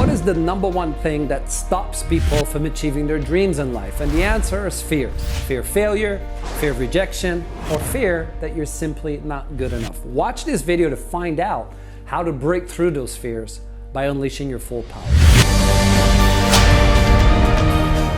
What is the number one thing that stops people from achieving their dreams in life? And the answer is fear. Fear of failure, fear of rejection, or fear that you're simply not good enough. Watch this video to find out how to break through those fears by unleashing your full power.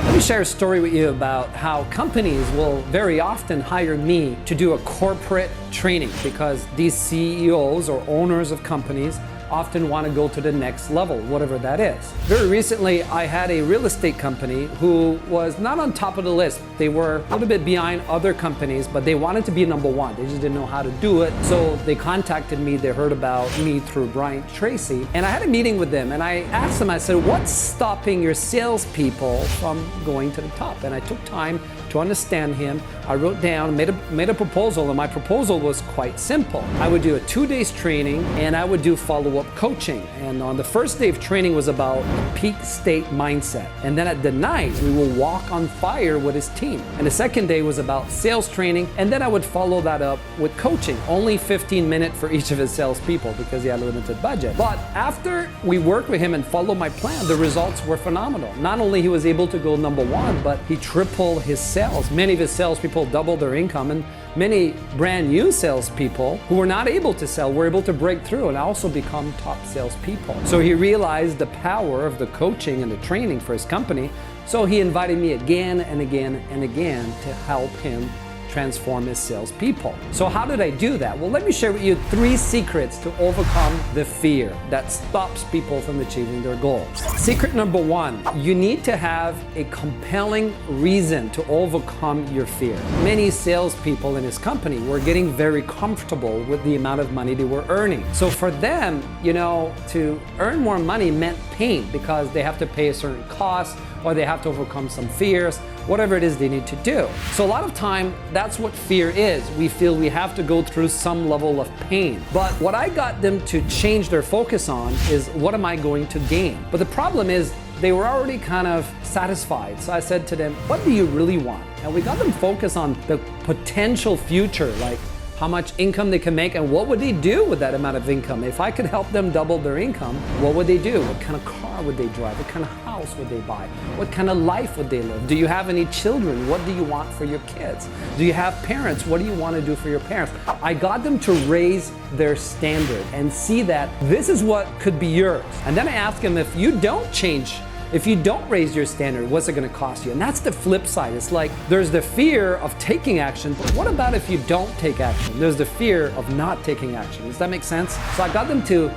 Let me share a story with you about how companies will very often hire me to do a corporate training because these CEOs or owners of companies often want to go to the next level, whatever that is. Very recently, I had a real estate company who was not on top of the list. They were a little bit behind other companies, but they wanted to be number one. They just didn't know how to do it. So they contacted me. They heard about me through Brian Tracy. And I had a meeting with them and I asked them, I said, what's stopping your salespeople from going to the top? And I took time to understand him. I wrote down, made a proposal, and my proposal was quite simple. I would do a 2 days training and I would do follow-up coaching. And on the first day of training was about a peak state mindset. And then at the night, we will walk on fire with his team. And the second day was about sales training. And then I would follow that up with coaching. Only 15 minutes for each of his salespeople because he had a limited budget. But after we worked with him and followed my plan, the results were phenomenal. Not only he was able to go number one, but he tripled his sales. Many of his salespeople doubled their income, and many brand new salespeople who were not able to sell were able to break through and also become top salespeople. So he realized the power of the coaching and the training for his company. So he invited me again and again and again to help him transform his salespeople. So how did I do that? Well, let me share with you 3 secrets to overcome the fear that stops people from achieving their goals. Secret number 1, you need to have a compelling reason to overcome your fear. Many salespeople in his company were getting very comfortable with the amount of money they were earning. So for them, to earn more money meant pain because they have to pay a certain cost or they have to overcome some fears, whatever it is they need to do. So a lot of time, that's what fear is. We feel we have to go through some level of pain. But what I got them to change their focus on is, what am I going to gain? But the problem is, they were already kind of satisfied. So I said to them, what do you really want? And we got them focused on the potential future, like how much income they can make and what would they do with that amount of income. If I could help them double their income, what would they do? What kind of car would they drive? What kind of house would they buy? What kind of life would they live? Do you have any children? What do you want for your kids? Do you have parents? What do you want to do for your parents? I got them to raise their standard and see that this is what could be yours. And then I asked them, if you don't raise your standard, what's it going to cost you? And that's the flip side. It's like there's the fear of taking action, but what about if you don't take action? There's the fear of not taking action. Does that make sense? So I got them to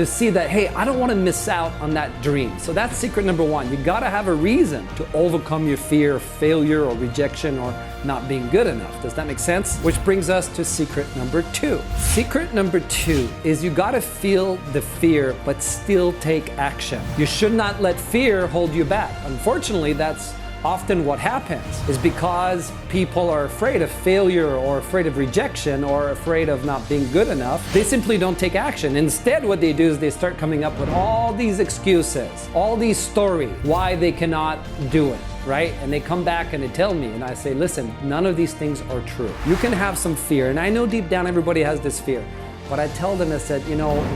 see that, hey, I don't want to miss out on that dream. So that's secret number 1. You got to have a reason to overcome your fear of failure or rejection or not being good enough. Does that make sense? Which brings us to secret number 2. Secret number 2 is you got to feel the fear but still take action. You should not let fear hold you back. Unfortunately, that's often what happens is because people are afraid of failure or afraid of rejection or afraid of not being good enough, they simply don't take action. Instead, what they do is they start coming up with all these excuses, all these stories why they cannot do it. Right? And they come back and they tell me, and I say, listen, none of these things are true. You can have some fear, and I know deep down everybody has this fear, but I tell them, I said,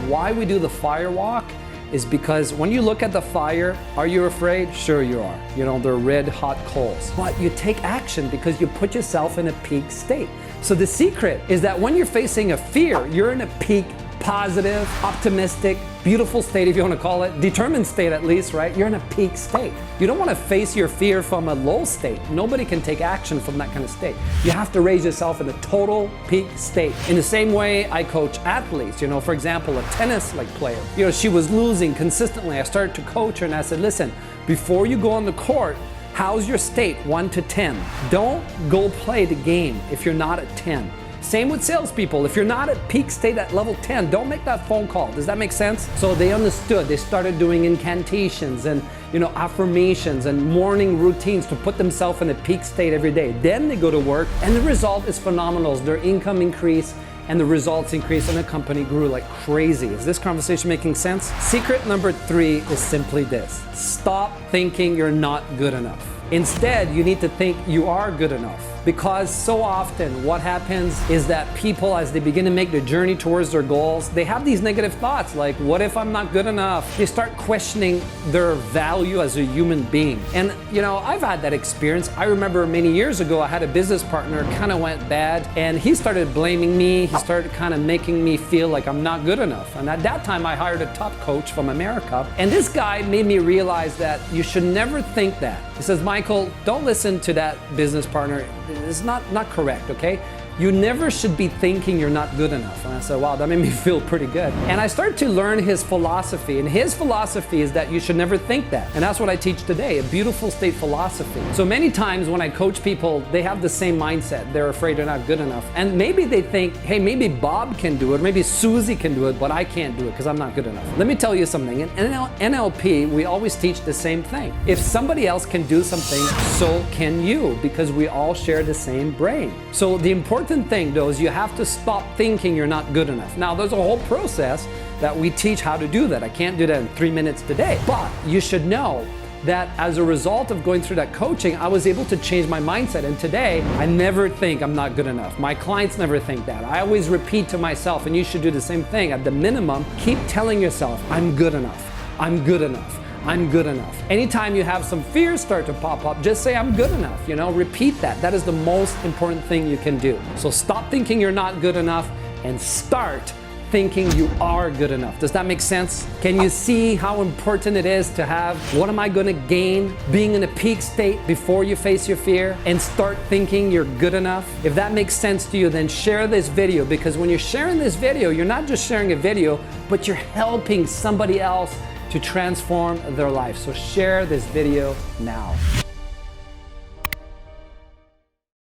why we do the fire walk is because when you look at the fire, are you afraid? Sure you are. They're red hot coals. But you take action because you put yourself in a peak state. So the secret is that when you're facing a fear, you're in a peak, positive, optimistic, beautiful state, if you want to call it, determined state at least, right? You're in a peak state. You don't want to face your fear from a low state. Nobody can take action from that kind of state. You have to raise yourself in a total peak state. In the same way I coach athletes, for example, a tennis player, she was losing consistently. I started to coach her and I said, listen, before you go on the court, how's your state 1 to 10? Don't go play the game if you're not at 10. Same with salespeople. If you're not at peak state at level 10, don't make that phone call. Does that make sense? So they understood. They started doing incantations and affirmations and morning routines to put themselves in a peak state every day. Then they go to work and the result is phenomenal. Their income increased and the results increased and the company grew like crazy. Is this conversation making sense? Secret number 3 is simply this. Stop thinking you're not good enough. Instead, you need to think you are good enough. Because so often what happens is that people, as they begin to make the journey towards their goals, they have these negative thoughts like, what if I'm not good enough? They start questioning their value as a human being. And you know, I've had that experience. I remember many years ago, I had a business partner, kind of went bad, and he started blaming me. He started kind of making me feel like I'm not good enough. And at that time, I hired a top coach from America. And this guy made me realize that you should never think that. He says, Michael, don't listen to that business partner. It's not correct, okay? You never should be thinking you're not good enough. And I said, wow, that made me feel pretty good. And I started to learn his philosophy. And his philosophy is that you should never think that. And that's what I teach today, a beautiful state philosophy. So many times when I coach people, they have the same mindset. They're afraid they're not good enough. And maybe they think, hey, maybe Bob can do it, maybe Susie can do it, but I can't do it because I'm not good enough. Let me tell you something. In NLP, we always teach the same thing. If somebody else can do something, so can you, because we all share the same brain. So the important thing though is you have to stop thinking you're not good enough. Now there's a whole process that we teach how to do that. I can't do that in 3 minutes today, but you should know that as a result of going through that coaching, I was able to change my mindset. And today, I never think I'm not good enough. My clients never think that. I always repeat to myself, and you should do the same thing. At the minimum, keep telling yourself, I'm good enough. I'm good enough. I'm good enough. Anytime you have some fears start to pop up, just say, I'm good enough. You know, repeat that. That is the most important thing you can do. So stop thinking you're not good enough and start thinking you are good enough. Does that make sense? Can you see how important it is to have, what am I going to gain being in a peak state before you face your fear, and start thinking you're good enough? If that makes sense to you, then share this video, because when you're sharing this video, you're not just sharing a video, but you're helping somebody else to transform their life. So share this video now.